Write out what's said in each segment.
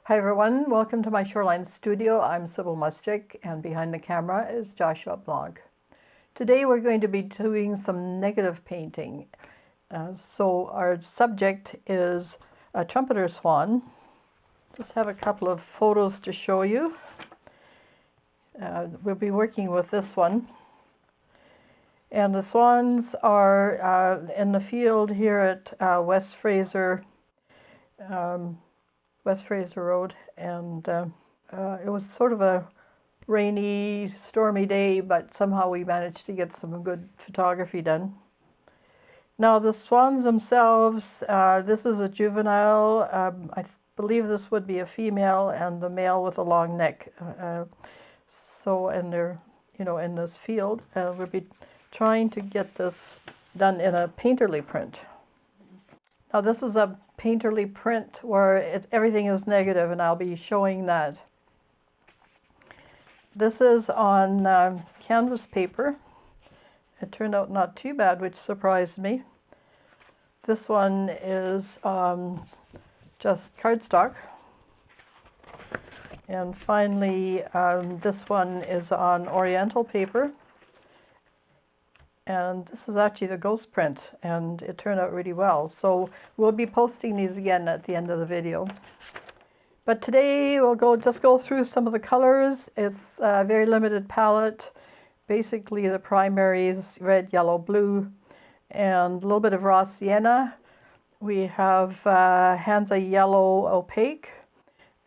Hi everyone, welcome to my Shoreline Studio. I'm Sybille Muschik and behind the camera is Joshua Blanc. Today we're going to be doing some negative painting. So our subject is a trumpeter swan. Just have a couple of photos to show you. We'll be working with this one. And the swans are in the field here at West Fraser Road, and it was sort of a rainy, stormy day, but somehow we managed to get some good photography done. Now the swans themselves, this is a juvenile. I believe this would be a female and the male with a long neck. And they're, in this field. We'll be trying to get this done in a painterly print. Now this is a painterly print where everything is negative, and I'll be showing that. This is on canvas paper. It turned out not too bad, which surprised me. This one is just cardstock. And finally, this one is on oriental paper. And this is actually the ghost print, and it turned out really well. So we'll be posting these again at the end of the video. But today we'll just go through some of the colors. It's a very limited palette. Basically the primaries, red, yellow, blue, and a little bit of raw sienna. We have Hansa yellow opaque,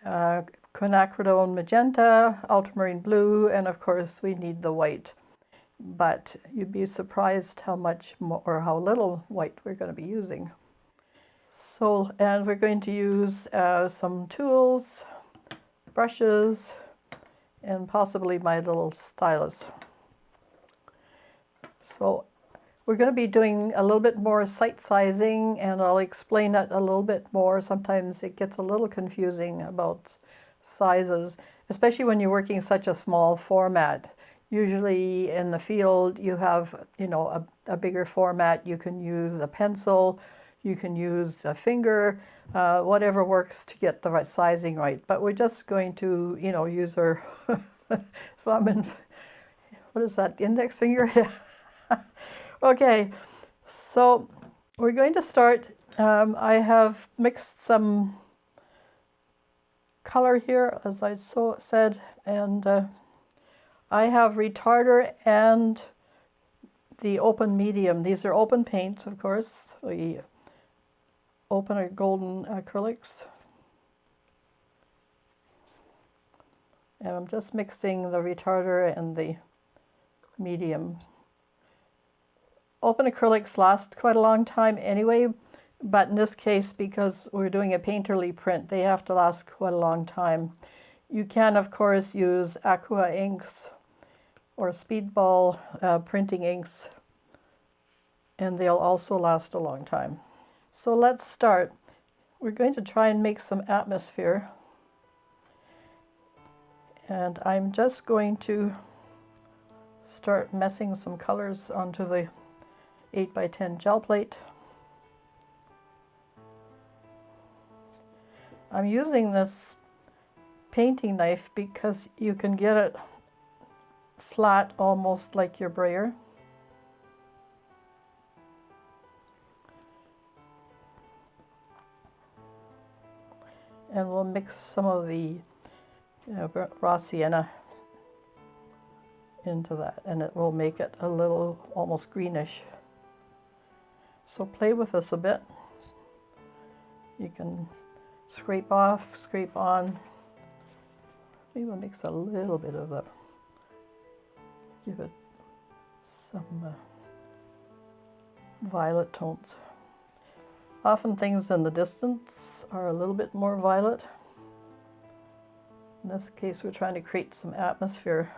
quinacridone magenta, ultramarine blue, and of course we need the white. But you'd be surprised how much more or how little white we're going to be using. So, and we're going to use some tools, brushes, and possibly my little stylus. So we're going to be doing a little bit more site sizing, and I'll explain that a little bit more. Sometimes it gets a little confusing about sizes, especially when you're working such a small format. Usually in the field you have, a bigger format. You can use a pencil, you can use a finger, whatever works to get the right sizing right. But we're just going to, use our thumb and, what is that, index finger? Okay, so we're going to start. I have mixed some color here, as I said, and I have retarder and the open medium. These are open paints, of course. We open our golden acrylics. And I'm just mixing the retarder and the medium. Open acrylics last quite a long time anyway, but in this case, because we're doing a painterly print, they have to last quite a long time. You can, of course, use aqua inks or speedball printing inks, and they'll also last a long time. So let's start. We're going to try and make some atmosphere, and I'm just going to start messing some colors onto the 8x10 gel plate. I'm using this painting knife because you can get it flat, almost like your brayer. And we'll mix some of the raw sienna into that, and it will make it a little almost greenish. So play with this a bit. You can scrape off, scrape on. Maybe we'll mix a little bit of that. Give it some violet tones. Often things in the distance are a little bit more violet. In this case, we're trying to create some atmosphere.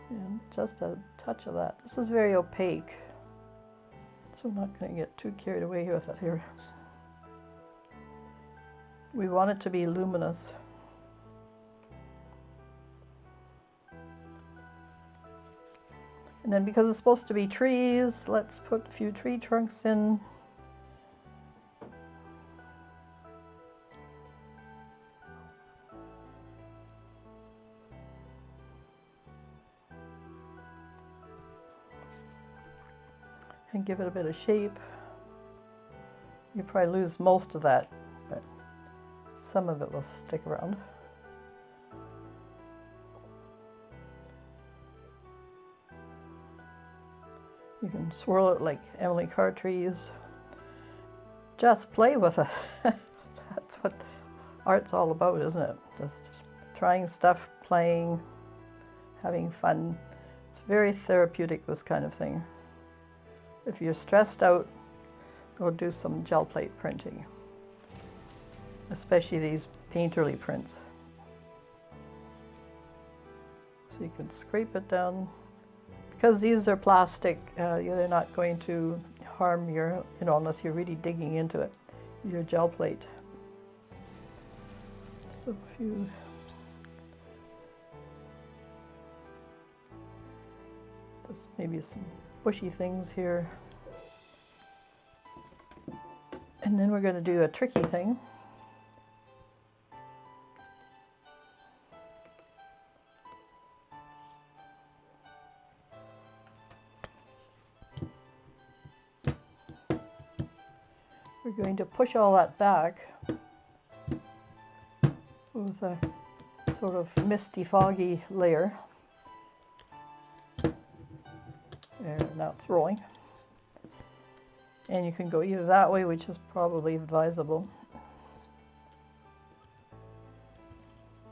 And just a touch of that. This is very opaque, so I'm not going to get too carried away with it here. We want it to be luminous. And then because it's supposed to be trees, let's put a few tree trunks in. and give it a bit of shape. You probably lose most of that, but some of it will stick around. You can swirl it like Emily Cartree's. Just play with it. That's what art's all about, isn't it? Just trying stuff, playing, having fun. It's very therapeutic, this kind of thing. If you're stressed out, go do some gel plate printing, especially these painterly prints. So you can scrape it down. Because these are plastic, they're not going to harm your, unless you're really digging into it, your gel plate. So a few. Just maybe some bushy things here. And then we're going to do a tricky thing. We're going to push all that back with a sort of misty, foggy layer. There, now it's rolling. And you can go either that way, which is probably advisable.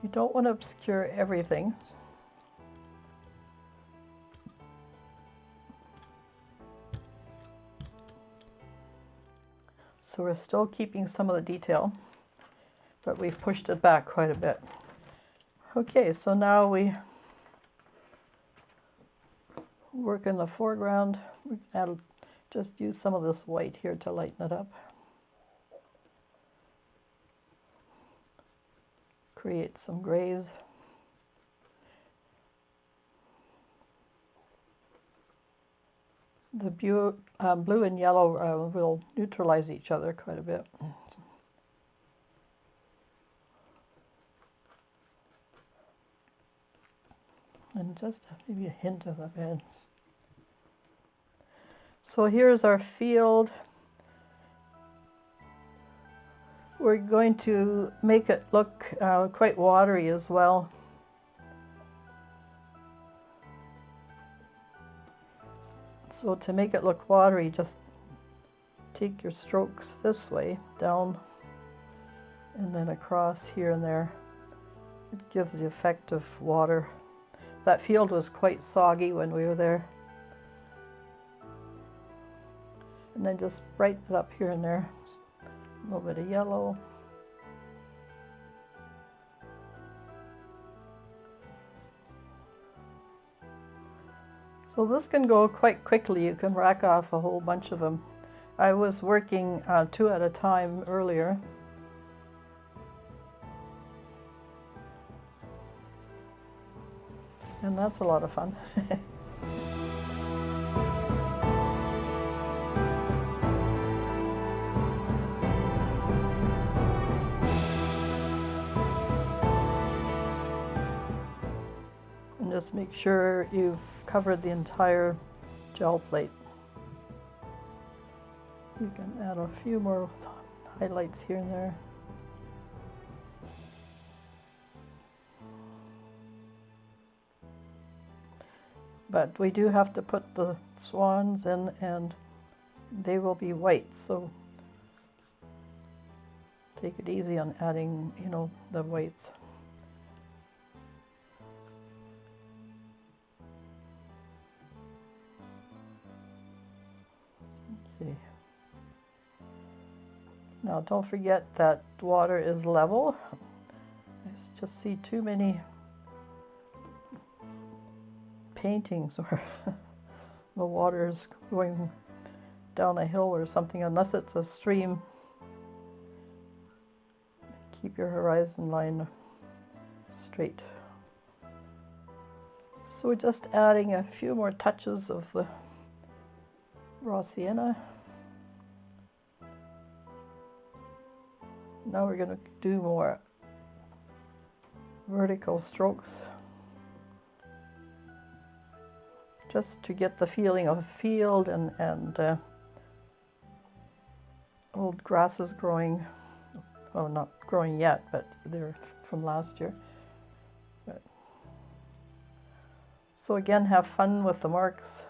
You don't want to obscure everything. So we're still keeping some of the detail, but we've pushed it back quite a bit. Okay, so now we work in the foreground. I'll just use some of this white here to lighten it up. Create some grays. The blue and yellow will neutralize each other quite a bit. And just maybe a hint of a red. So here's our field. We're going to make it look quite watery as well. So to make it look watery, just take your strokes this way, down, and then across here and there. It gives the effect of water. That field was quite soggy when we were there. And then just brighten it up here and there. A little bit of yellow. So this can go quite quickly. You can rack off a whole bunch of them. I was working 2 at a time earlier. And that's a lot of fun. And just make sure you've covered the entire gel plate. You can add a few more highlights here and there. But we do have to put the swans in, and they will be white, so take it easy on adding, the whites. Okay. Now don't forget that water is level. I just see too many paintings where the water is going down a hill or something, unless it's a stream. Keep your horizon line straight. So we're just adding a few more touches of the raw sienna. Now we're going to do more vertical strokes. just to get the feeling of a field and old grasses growing. Well, not growing yet, but they're from last year. But, so again, have fun with the marks.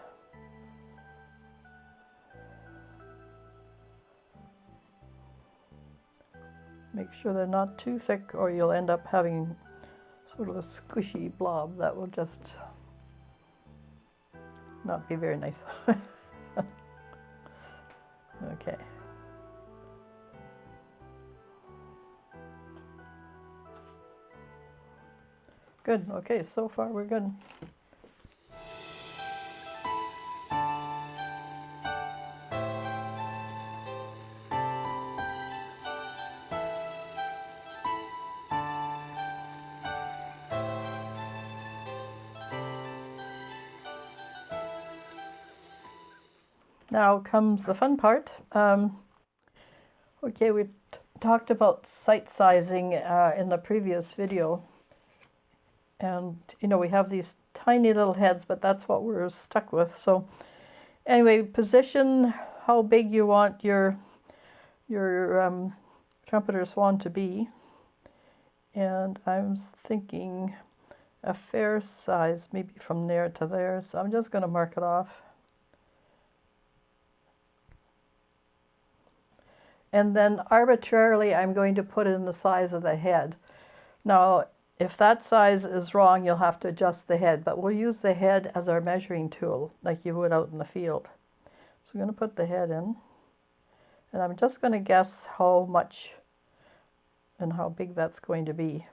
Make sure they're not too thick or you'll end up having sort of a squishy blob that will just not be very nice. Okay. Good. Okay, so far we're good. Now comes the fun part. Okay, we talked about sight sizing in the previous video. And, you know, we have these tiny little heads, but that's what we're stuck with. So anyway, position how big you want your trumpeter swan to be. And I'm thinking a fair size, maybe from there to there. So I'm just going to mark it off. And then arbitrarily, I'm going to put in the size of the head. Now, if that size is wrong, you'll have to adjust the head, but we'll use the head as our measuring tool, like you would out in the field. So I'm going to put the head in, and I'm just going to guess how much and how big that's going to be.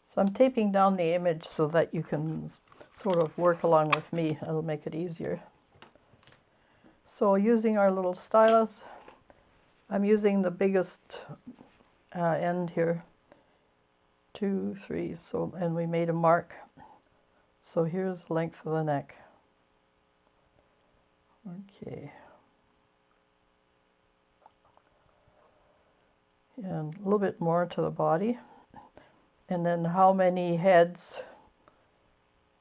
So I'm taping down the image so that you can sort of work along with me. It'll make it easier. So using our little stylus, I'm using the biggest end here, 2, 3, so, and we made a mark. So here's the length of the neck. Okay. And a little bit more to the body. And then how many heads?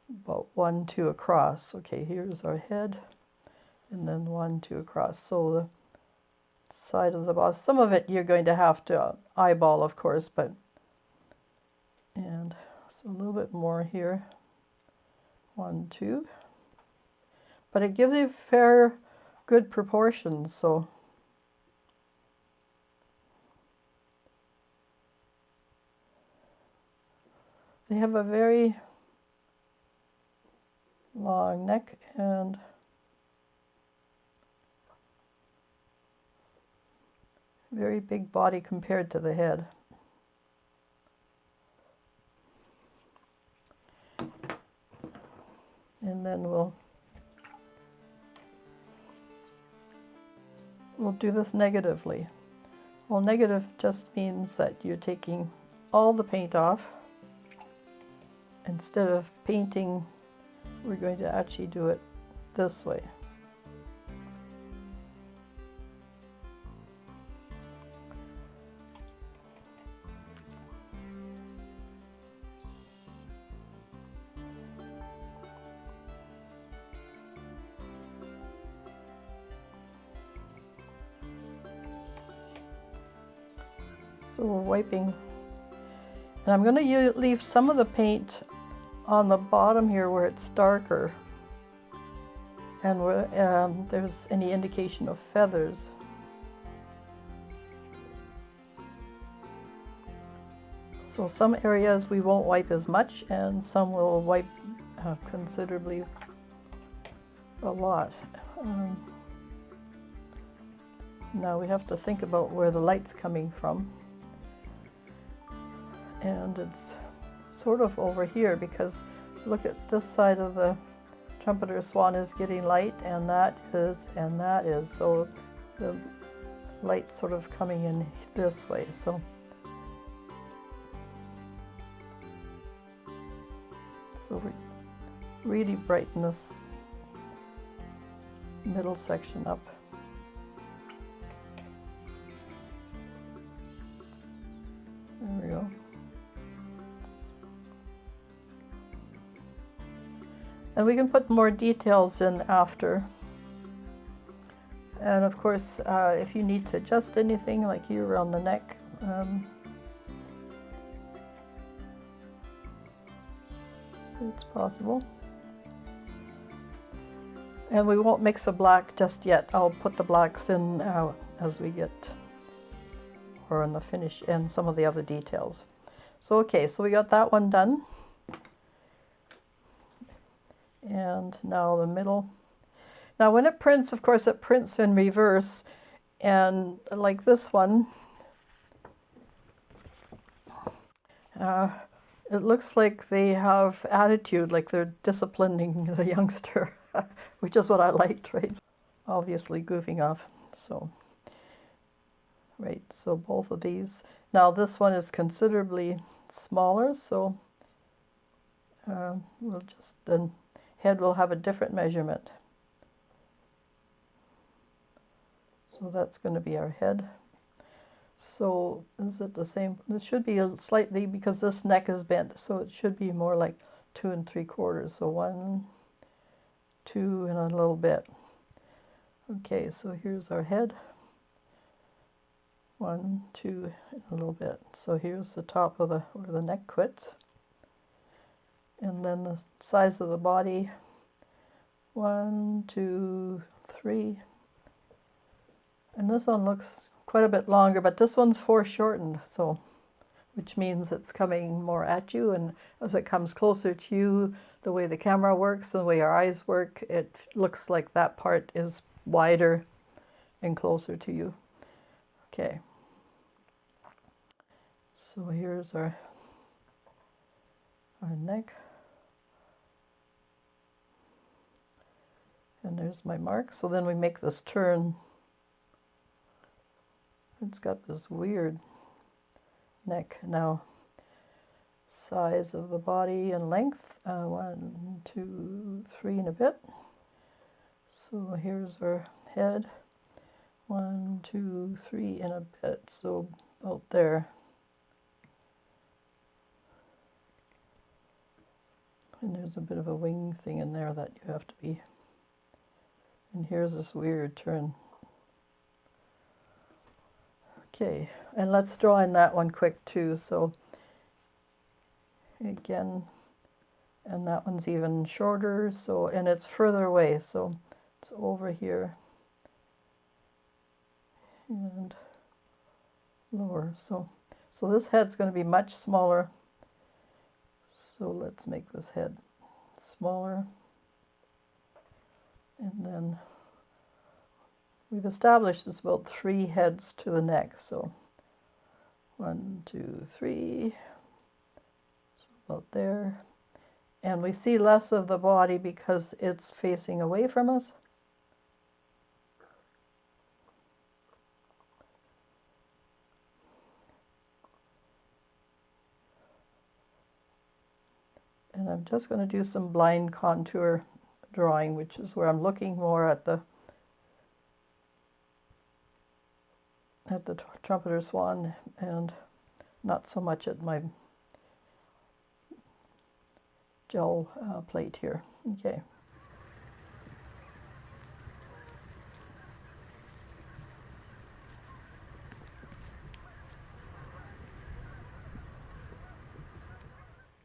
About 1, 2 across. Okay, here's our head. And then 1, 2 across. So the side of the boss. Some of it you're going to have to eyeball, of course, but and so a little bit more here. 1, 2. But it gives you fair good proportions, so they have a very long neck and very big body compared to the head. And then we'll do this negatively. Well, negative just means that you're taking all the paint off. Instead of painting, we're going to actually do it this way. So we're wiping, and I'm going to leave some of the paint on the bottom here where it's darker and where there's any indication of feathers. So some areas we won't wipe as much, and some will wipe considerably a lot. Now we have to think about where the light's coming from. And it's sort of over here because look at this side of the trumpeter swan is getting light, and that is, and that is. So the light sort of coming in this way. So we really brighten this middle section up. There we go. And we can put more details in after. And of course, if you need to adjust anything, like here around the neck, it's possible. And we won't mix the black just yet. I'll put the blacks in as we get, or in the finish and some of the other details. So okay, so we got that one done. And now the middle. Now when it prints, of course, it prints in reverse. And like this one, it looks like they have attitude, like they're disciplining the youngster, which is what I liked, right? Obviously goofing off, so. Right, so both of these. Now this one is considerably smaller, so we'll just, the head will have a different measurement. So that's going to be our head. So is it the same? It should be slightly, because this neck is bent, so it should be more like 2 3/4. So 1, 2, and a little bit. Okay, so here's our head. 1, 2, and a little bit. So here's the top of where the neck quits. And then the size of the body. 1, 2, 3. And this one looks quite a bit longer, but this one's foreshortened, so, which means it's coming more at you, and as it comes closer to you, the way the camera works, the way our eyes work, it looks like that part is wider and closer to you. Okay. So here's our neck. And there's my mark. So then we make this turn. It's got this weird neck. Now, size of the body and length, 1, 2, 3 and a bit. So here's our head, 1, 2, 3 and a bit, so about there. And there's a bit of a wing thing in there that you have to be. And here's this weird turn. Okay, and let's draw in that one quick too. So again, and that one's even shorter, so, and it's further away, so it's over here and lower. So this head's going to be much smaller. So let's make this head smaller. And then we've established it's about 3 heads to the neck. So 1, 2, 3. So about there. And we see less of the body because it's facing away from us. And I'm just going to do some blind contour drawing, which is where I'm looking more at the Trumpeter Swan and not so much at my gel plate here. Okay.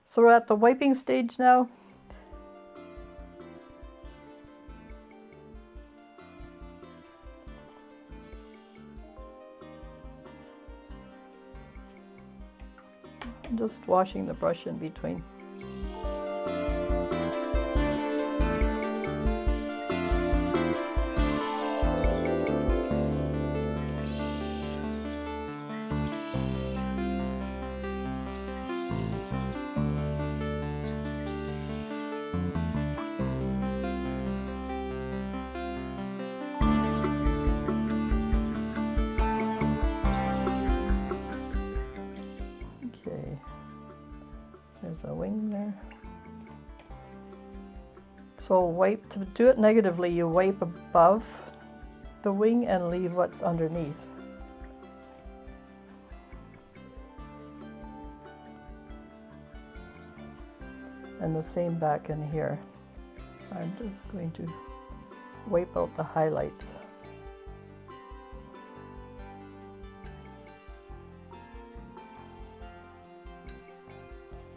So we're at the wiping stage now. I'm just washing the brush in between. There's a wing there. So wipe, to do it negatively, you wipe above the wing and leave what's underneath. And the same back in here. I'm just going to wipe out the highlights.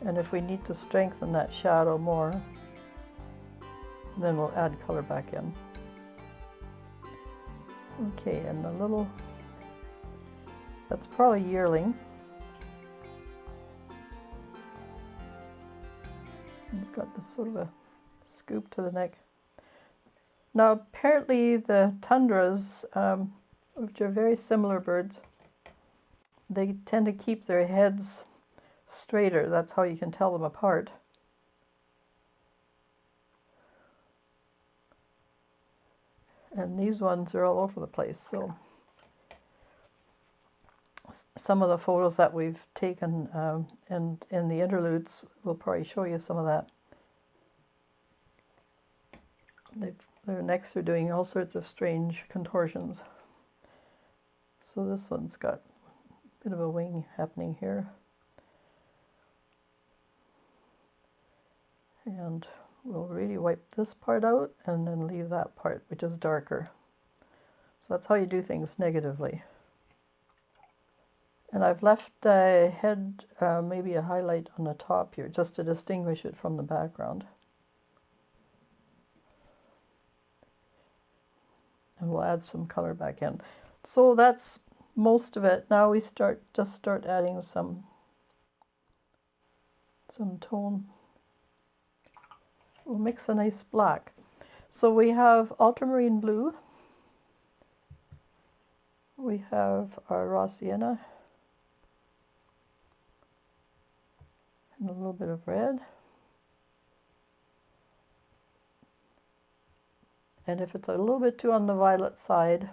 And if we need to strengthen that shadow more, then we'll add color back in. Okay, and the little, that's probably yearling. It's got this sort of a scoop to the neck. Now apparently the tundras, which are very similar birds, they tend to keep their heads straighter. That's how you can tell them apart. And these ones are all over the place, so some of the photos that we've taken and in the interludes will probably show you some of that. Their necks are doing all sorts of strange contortions. So this one's got a bit of a wing happening here. And we'll really wipe this part out and then leave that part, which is darker. So that's how you do things negatively. And I've left the head, maybe a highlight on the top here, just to distinguish it from the background. And we'll add some color back in. So that's most of it. Now we start adding some tone. We'll mix a nice black. So we have ultramarine blue. We have our raw sienna. And a little bit of red. And if it's a little bit too on the violet side,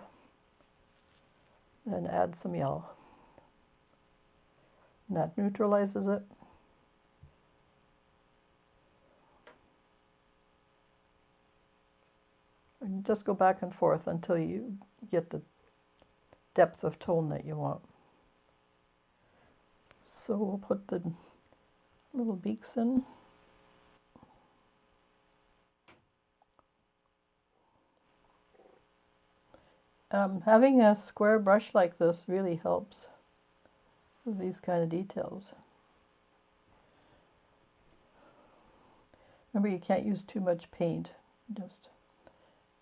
then add some yellow. And that neutralizes it. And just go back and forth until you get the depth of tone that you want. So we'll put the little beaks in. Having a square brush like this really helps with these kind of details. Remember, you can't use too much paint, just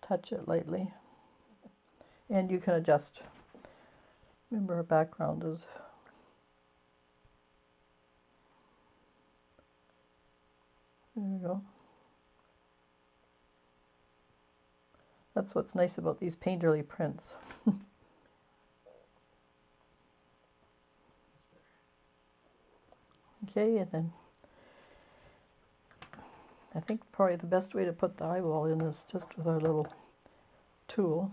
touch it lightly. And you can adjust. Remember, our background is there we go. That's what's nice about these painterly prints. Okay, and then I think probably the best way to put the eyeball in is just with our little tool.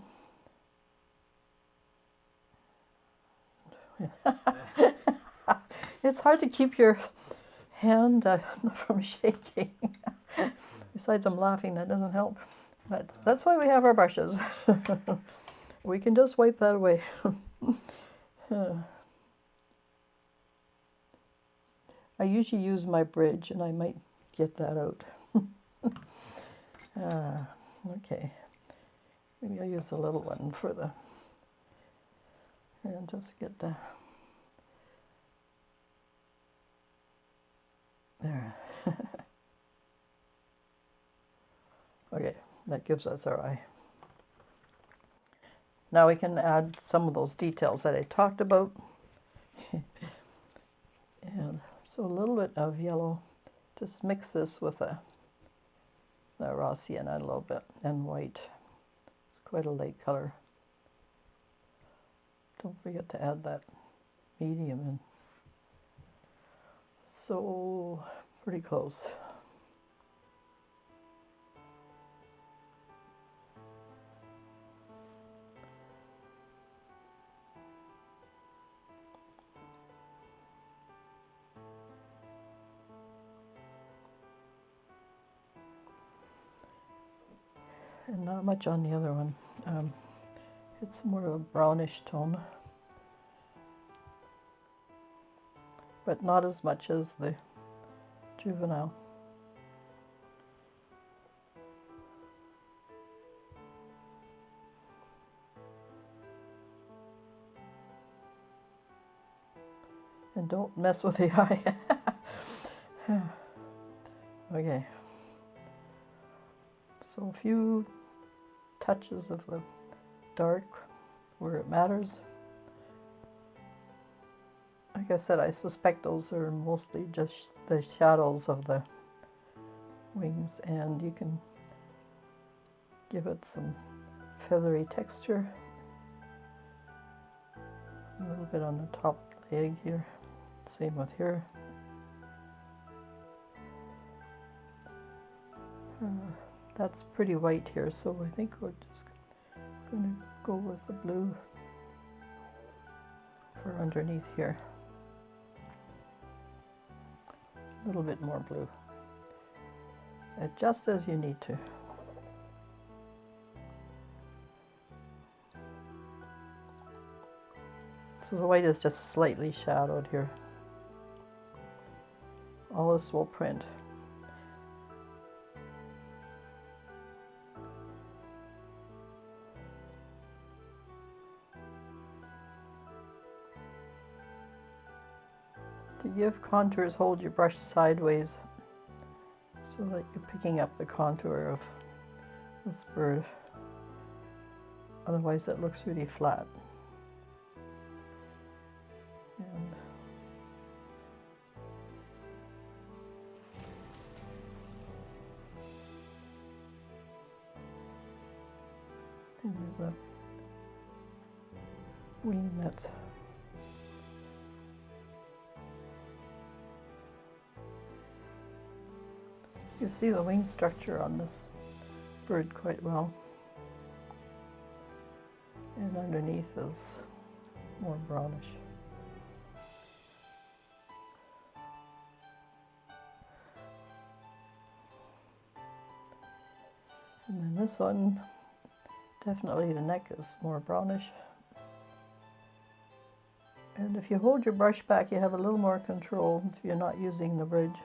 It's hard to keep your hand from shaking. Besides, I'm laughing, that doesn't help. But that's why we have our brushes. We can just wipe that away. I usually use my bridge, and I might get that out. Okay. Maybe I'll use the little one for the... And just get the... There. Okay. That gives us our eye. Now we can add some of those details that I talked about. And so a little bit of yellow. Just mix this with the raw sienna a little bit, and white. It's quite a light color. Don't forget to add that medium in. So pretty close. And not much on the other one. It's more of a brownish tone, but not as much as the juvenile. And don't mess with the eye. Okay. So a few touches of the dark where it matters. Like I said, I suspect those are mostly just the shadows of the wings, and you can give it some feathery texture. A little bit on the top leg here. Same with here. That's pretty white here, so I think we're just going to go with the blue for underneath here. A little bit more blue. Just as you need to. So the white is just slightly shadowed here. All this will print. To give contours, hold your brush sideways so that you're picking up the contour of this bird. Otherwise it looks really flat. And there's a wing that's you see the wing structure on this bird quite well. And underneath is more brownish. And then this one, definitely the neck is more brownish. And if you hold your brush back, you have a little more control if you're not using the bridge.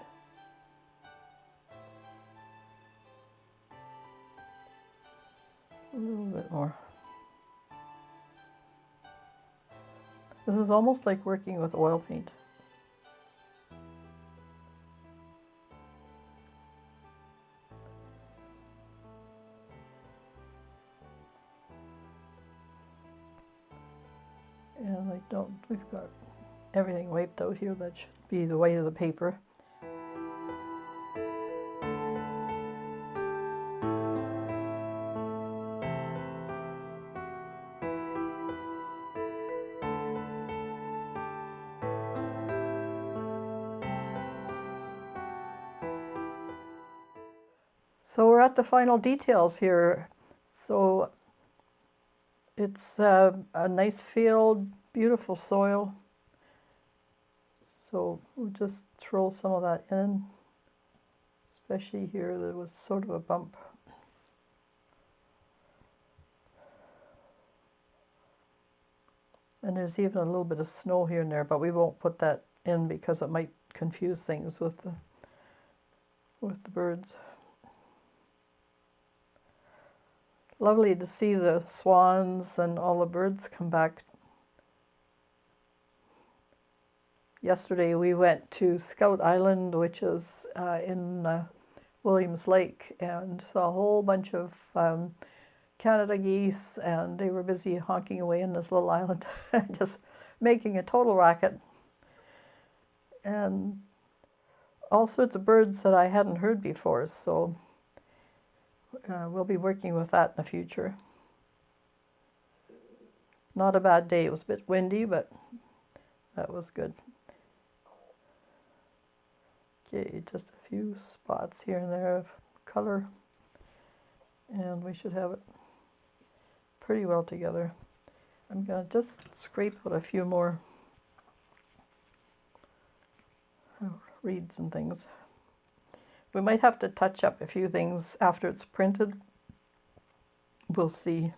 A little bit more. This is almost like working with oil paint. And we've got everything wiped out here. That should be the white of the paper. So we're at the final details here. So it's a nice field, beautiful soil. So we'll just throw some of that in, especially here there was sort of a bump. And there's even a little bit of snow here and there, but we won't put that in because it might confuse things with the birds. Lovely to see the swans and all the birds come back. Yesterday we went to Scout Island, which is in Williams Lake, and saw a whole bunch of Canada geese, and they were busy honking away in this little island, just making a total racket. And all sorts of birds that I hadn't heard before, so we'll be working with that in the future. Not a bad day. It was a bit windy, but that was good. Okay, just a few spots here and there of color, and we should have it pretty well together. I'm going to just scrape out a few more reeds and things. We might have to touch up a few things after it's printed. We'll see.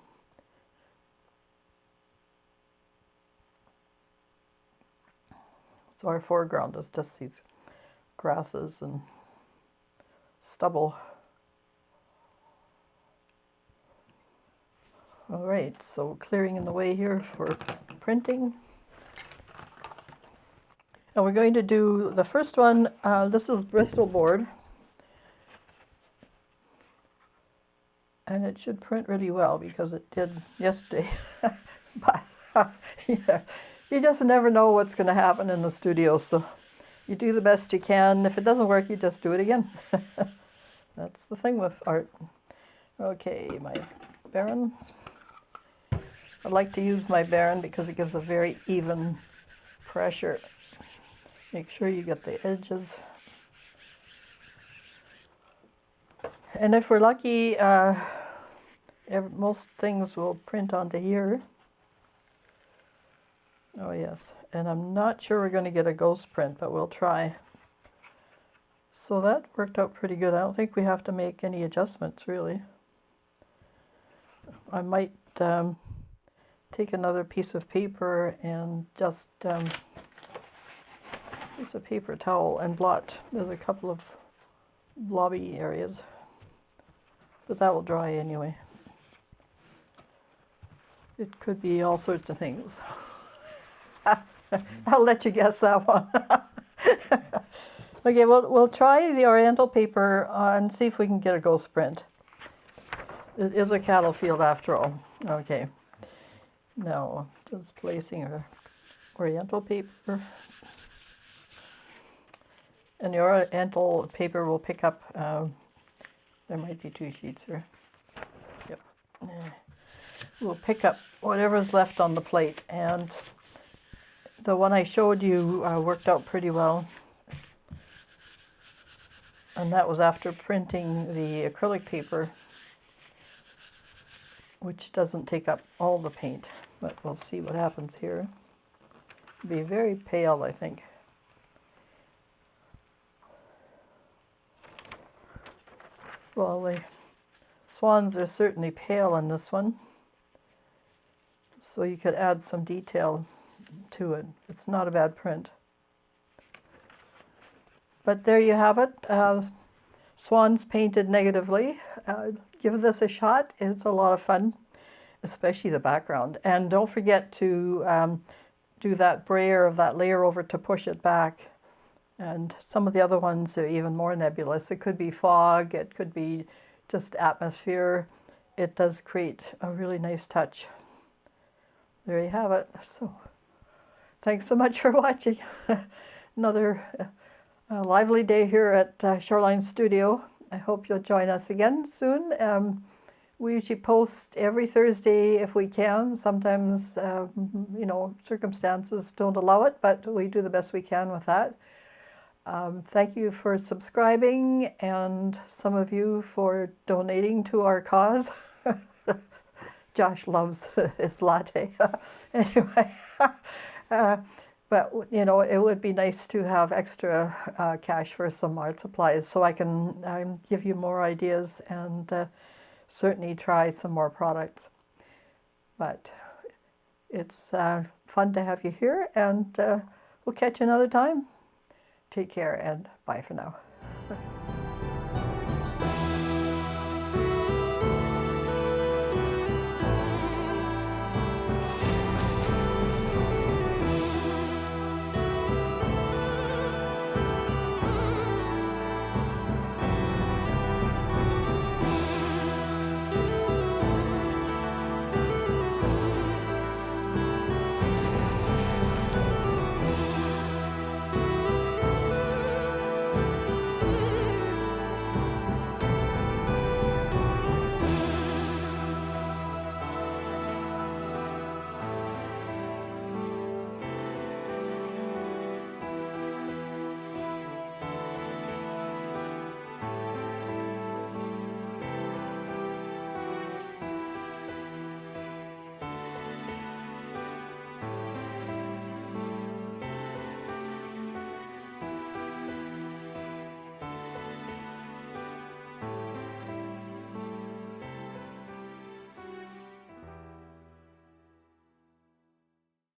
So our foreground is just these grasses and stubble. All right, so clearing in the way here for printing. And we're going to do the first one. This is Bristol board. And it should print really well because it did yesterday. But yeah, you just never know what's going to happen in the studio. So you do the best you can. If it doesn't work, you just do it again. That's the thing with art. Okay, my Baron. I like to use my Baron because it gives a very even pressure. Make sure you get the edges. And if we're lucky, most things will print onto here. Oh yes, and I'm not sure we're going to get a ghost print, but we'll try. So that worked out pretty good. I don't think we have to make any adjustments really. I might take another piece of paper and just use a paper towel and blot. There's a couple of blobby areas, but that will dry anyway. It could be all sorts of things. I'll let you guess that one. Okay, we'll try the Oriental paper and see if we can get a ghost print. It is a cattle field after all. Okay. Now, just placing our Oriental paper. And the Oriental paper will pick up, there might be 2 sheets here. Yep. We'll pick up whatever's left on the plate. And the one I showed you worked out pretty well. And that was after printing the acrylic paper, which doesn't take up all the paint. But we'll see what happens here. It'll be very pale, I think. Well, the swans are certainly pale in this one. So you could add some detail to it. It's not a bad print. But there you have it. Swans painted negatively. Give this a shot. It's a lot of fun, especially the background. And don't forget to do that brayer of that layer over to push it back. And some of the other ones are even more nebulous. It could be fog. It could be just atmosphere. It does create a really nice touch. There you have it. So, thanks so much for watching. Another lively day here at Shoreline Studio. I hope you'll join us again soon. We usually post every Thursday if we can. Sometimes, you know, circumstances don't allow it, but we do the best we can with that. Thank you for subscribing, and some of you for donating to our cause. Josh loves his latte. Anyway, but you know, it would be nice to have extra cash for some art supplies, so I can give you more ideas and certainly try some more products. But it's fun to have you here, and we'll catch you another time. Take care and bye for now.